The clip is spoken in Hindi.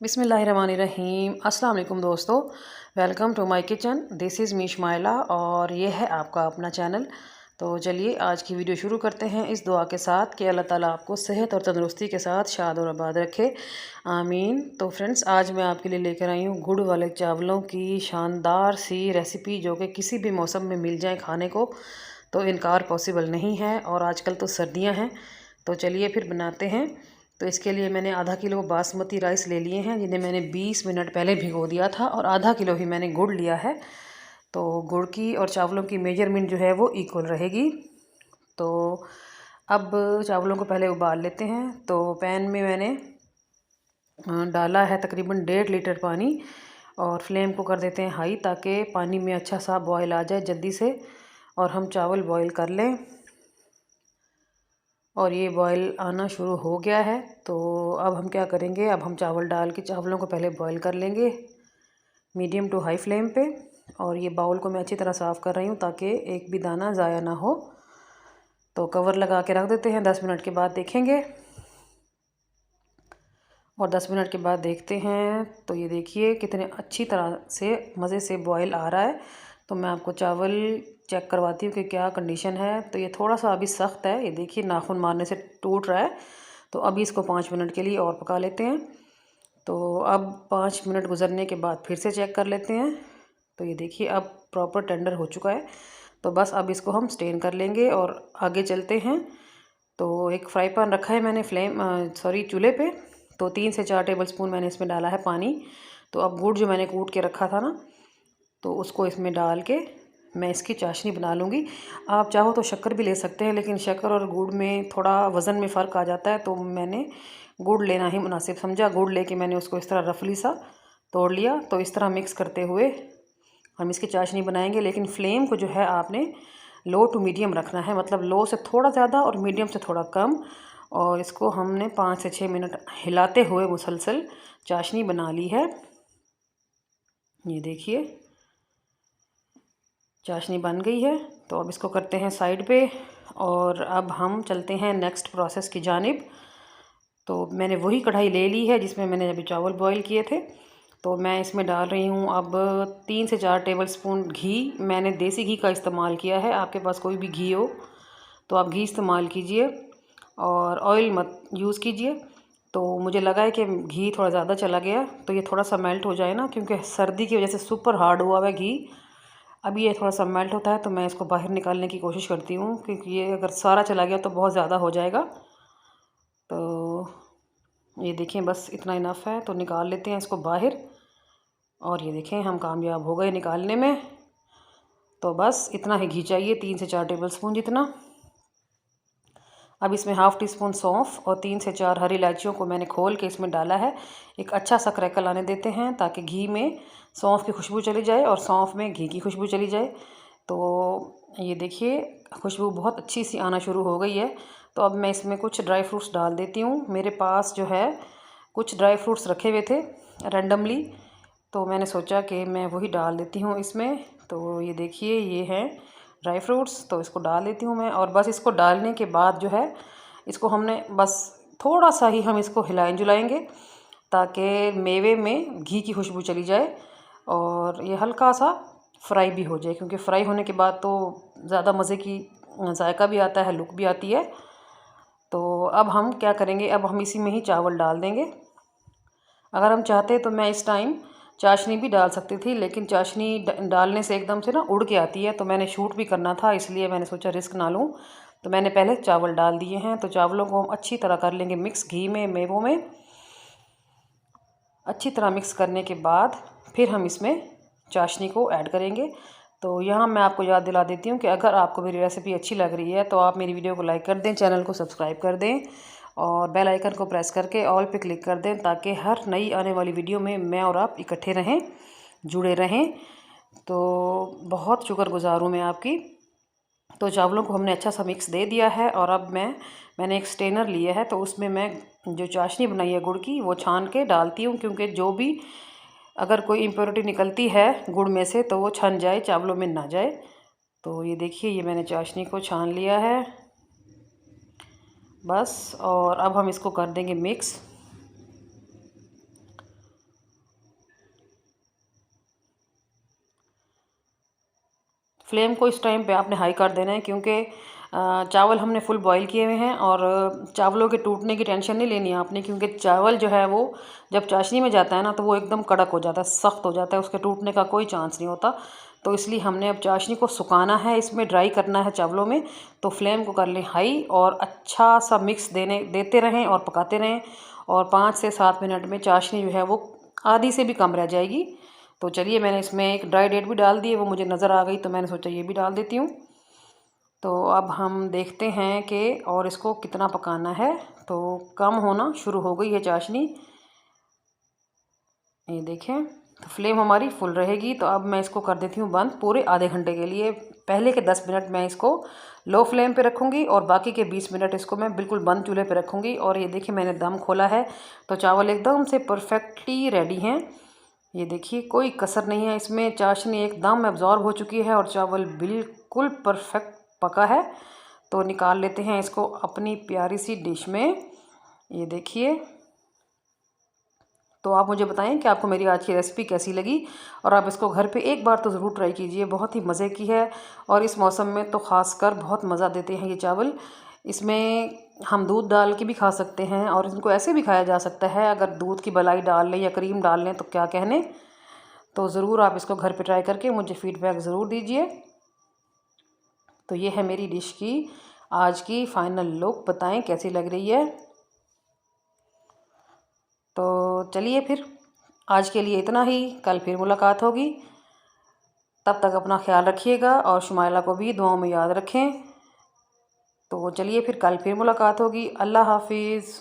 बिस्मिल्लाहिर्रहमानिर्रहीम। अस्सलाम वालेकुम दोस्तों, welcome to my kitchen. This is मीश माइला और ये है आपका अपना चैनल। तो चलिए आज की वीडियो शुरू करते हैं इस दुआ के साथ कि अल्लाह ताला आपको सेहत और तंदुरुस्ती के साथ शाद और आबाद रखे, आमीन। तो फ्रेंड्स, आज मैं आपके लिए लेकर आई हूँ गुड़ वाले चावलों की शानदार सी रेसिपी, जो कि किसी भी मौसम में मिल जाए खाने को तो इनकार पॉसिबल नहीं है। और आजकल तो सर्दियाँ हैं, तो चलिए फिर बनाते हैं। तो इसके लिए मैंने आधा किलो बासमती राइस ले लिए हैं, जिन्हें मैंने 20 मिनट पहले भिगो दिया था, और आधा किलो ही मैंने गुड़ लिया है। तो गुड़ की और चावलों की मेजरमेंट जो है वो इक्वल रहेगी। तो अब चावलों को पहले उबाल लेते हैं। तो पैन में मैंने डाला है तकरीबन 1.5 लीटर पानी, और फ्लेम को कर देते हैं हाई, ताकि पानी में अच्छा सा बॉयल आ जाए जल्दी से और हम चावल बॉयल कर लें। और ये बॉयल आना शुरू हो गया है। तो अब हम क्या करेंगे, अब हम चावल डाल के चावलों को पहले बॉयल कर लेंगे मीडियम टू हाई फ्लेम पे। और ये बाउल को मैं अच्छी तरह साफ़ कर रही हूँ ताकि एक भी दाना ज़ाया ना हो। तो कवर लगा के रख देते हैं, 10 मिनट के बाद देखेंगे। और 10 मिनट के बाद देखते हैं तो ये देखिए कितने अच्छी तरह से मज़े से बॉयल आ रहा है। तो मैं आपको चावल चेक करवाती हूँ कि क्या कंडीशन है। तो ये थोड़ा सा अभी सख्त है, ये देखिए नाखून मारने से टूट रहा है। तो अभी इसको 5 मिनट के लिए और पका लेते हैं। तो अब 5 मिनट गुजरने के बाद फिर से चेक कर लेते हैं। तो ये देखिए अब प्रॉपर टेंडर हो चुका है। तो बस अब इसको हम स्टेन कर लेंगे और आगे चलते हैं। तो एक फ्राई पैन रखा है मैंने चूल्हे पे। तो 3 से 4 टेबल स्पून मैंने इसमें डाला है पानी। तो अब गुड़ जो मैंने कूट के रखा था ना, तो उसको इसमें डाल के मैं इसकी चाशनी बना लूँगी। आप चाहो तो शक्कर भी ले सकते हैं, लेकिन शक्कर और गुड़ में थोड़ा वज़न में फ़र्क आ जाता है, तो मैंने गुड़ लेना ही मुनासिब समझा। गुड़ लेके मैंने उसको इस तरह रफली सा तोड़ लिया। तो इस तरह मिक्स करते हुए हम इसकी चाशनी बनाएंगे। लेकिन फ्लेम को जो है आपने लो टू मीडियम रखना है, मतलब लो से थोड़ा ज़्यादा और मीडियम से थोड़ा कम। और इसको हमने 5 से 6 मिनट हिलाते हुए मुसलसल चाशनी बना ली है। ये देखिए चाशनी बन गई है। तो अब इसको करते हैं साइड पे, और अब हम चलते हैं नेक्स्ट प्रोसेस की जानिब। तो मैंने वही कढ़ाई ले ली है जिसमें मैंने अभी चावल बॉईल किए थे। तो मैं इसमें डाल रही हूँ अब 3 से 4 टेबल स्पून घी। मैंने देसी घी का इस्तेमाल किया है, आपके पास कोई भी घी हो तो आप घी इस्तेमाल कीजिए और ऑयल मत यूज़ कीजिए। तो मुझे लगा है कि घी थोड़ा ज़्यादा चला गया, तो ये थोड़ा सा मेल्ट हो जाए ना, क्योंकि सर्दी की वजह से सुपर हार्ड हुआ हुआ है घी। अब ये थोड़ा सा मेल्ट होता है तो मैं इसको बाहर निकालने की कोशिश करती हूँ, क्योंकि ये अगर सारा चला गया तो बहुत ज़्यादा हो जाएगा। तो ये देखें बस इतना इनफ है, तो निकाल लेते हैं इसको बाहर। और ये देखें हम कामयाब हो गए निकालने में। तो बस इतना ही घी चाहिए, 3 से 4 टेबल स्पून जितना। अब इसमें हाफ़ टी स्पून सौंफ और 3 से 4 हरी इलायचियों को मैंने खोल के इसमें डाला है। एक अच्छा सा क्रैकल आने देते हैं ताकि घी में सौंफ की खुशबू चली जाए और सौंफ में घी की खुशबू चली जाए। तो ये देखिए खुशबू बहुत अच्छी सी आना शुरू हो गई है। तो अब मैं इसमें कुछ ड्राई फ्रूट्स डाल देती हूँ। मेरे पास जो है कुछ ड्राई फ्रूट्स रखे हुए थे रैंडमली, तो मैंने सोचा कि मैं वही डाल देती हूँ इसमें। तो ये देखिए ये हैं ड्राई फ्रूट्स, तो इसको डाल देती हूँ मैं। और बस इसको डालने के बाद जो है इसको हमने बस थोड़ा सा ही हम इसको हिलाएं जुलाएंगे ताकि मेवे में घी की खुशबू चली जाए और ये हल्का सा फ्राई भी हो जाए, क्योंकि फ्राई होने के बाद तो ज़्यादा मज़े की जायका भी आता है, लुक भी आती है। तो अब हम क्या करेंगे, अब हम इसी में ही चावल डाल देंगे। अगर हम चाहते तो मैं इस टाइम चाशनी भी डाल सकती थी, लेकिन चाशनी डालने से एकदम से ना उड़ के आती है, तो मैंने शूट भी करना था, इसलिए मैंने सोचा रिस्क ना लूँ। तो मैंने पहले चावल डाल दिए हैं। तो चावलों को हम अच्छी तरह कर लेंगे मिक्स घी में, मेवों में अच्छी तरह मिक्स करने के बाद फिर हम इसमें चाशनी को ऐड करेंगे। तो यहाँ मैं आपको याद दिला देती हूँ कि अगर आपको मेरी रेसिपी अच्छी लग रही है तो आप मेरी वीडियो को लाइक कर दें, चैनल को सब्सक्राइब कर दें और बेल आइकन को प्रेस करके ऑल पे क्लिक कर दें, ताकि हर नई आने वाली वीडियो में मैं और आप इकट्ठे रहें, जुड़े रहें। तो बहुत शुक्रगुजार हूँ मैं आपकी। तो चावलों को हमने अच्छा सा मिक्स दे दिया है, और अब मैंने एक स्टेनर लिया है, तो उसमें मैं जो चाशनी बनाई है गुड़ की वो छान के डालती हूँ, क्योंकि जो भी अगर कोई इम्प्योरिटी निकलती है गुड़ में से तो वो छन जाए, चावलों में ना जाए। तो ये देखिए ये मैंने चाशनी को छान लिया है बस। और अब हम इसको कर देंगे मिक्स। फ्लेम को इस टाइम पे आपने हाई कर देना है, क्योंकि चावल हमने फुल बॉईल किए हुए हैं और चावलों के टूटने की टेंशन नहीं लेनी है आपने, क्योंकि चावल जो है वो जब चाशनी में जाता है ना तो वो एकदम कड़क हो जाता है, सख्त हो जाता है, उसके टूटने का कोई चांस नहीं होता। तो इसलिए हमने अब चाशनी को सुखाना है, इसमें ड्राई करना है चावलों में। तो फ्लेम को कर लें हाई और अच्छा सा मिक्स देते रहें और पकाते रहें, और 5 से 7 मिनट में चाशनी जो है वो आधी से भी कम रह जाएगी। तो चलिए, मैंने इसमें एक ड्राई डेट भी डाल दी है, वो मुझे नज़र आ गई तो मैंने सोचा ये भी डाल देती हूँ। तो अब हम देखते हैं कि और इसको कितना पकाना है। तो कम होना शुरू हो गई है चाशनी, ये देखें। तो फ्लेम हमारी फुल रहेगी। तो अब मैं इसको कर देती हूँ बंद पूरे आधे घंटे के लिए। पहले के 10 मिनट मैं इसको लो फ्लेम पे रखूँगी और बाकी के 20 मिनट इसको मैं बिल्कुल बंद चूल्हे पे रखूँगी। और ये देखिए, मैंने दम खोला है तो चावल एकदम से परफेक्टली रेडी हैं। ये देखिए, कोई कसर नहीं है इसमें, चाशनी एकदम एब्जॉर्ब हो चुकी है और चावल बिल्कुल परफेक्ट पका है। तो निकाल लेते हैं इसको अपनी प्यारी सी डिश में। ये देखिए, तो आप मुझे बताएं कि आपको मेरी आज की रेसिपी कैसी लगी, और आप इसको घर पे एक बार तो ज़रूर ट्राई कीजिए, बहुत ही मज़े की है। और इस मौसम में तो ख़ासकर बहुत मज़ा देते हैं ये चावल। इसमें हम दूध डाल के भी खा सकते हैं और इनको ऐसे भी खाया जा सकता है। अगर दूध की मलाई डाल लें या क्रीम डाल लें तो क्या कहने। तो ज़रूर आप इसको घर पे ट्राई करके मुझे फ़ीडबैक ज़रूर दीजिए। तो ये है मेरी डिश की आज की फाइनल लुक, बताएं कैसी लग रही है। तो चलिए फिर, आज के लिए इतना ही, कल फिर मुलाकात होगी। तब तक अपना ख्याल रखिएगा और शुमाइला को भी दुआओं में याद रखें। तो चलिए फिर, कल फिर मुलाकात होगी। अल्लाह हाफिज़।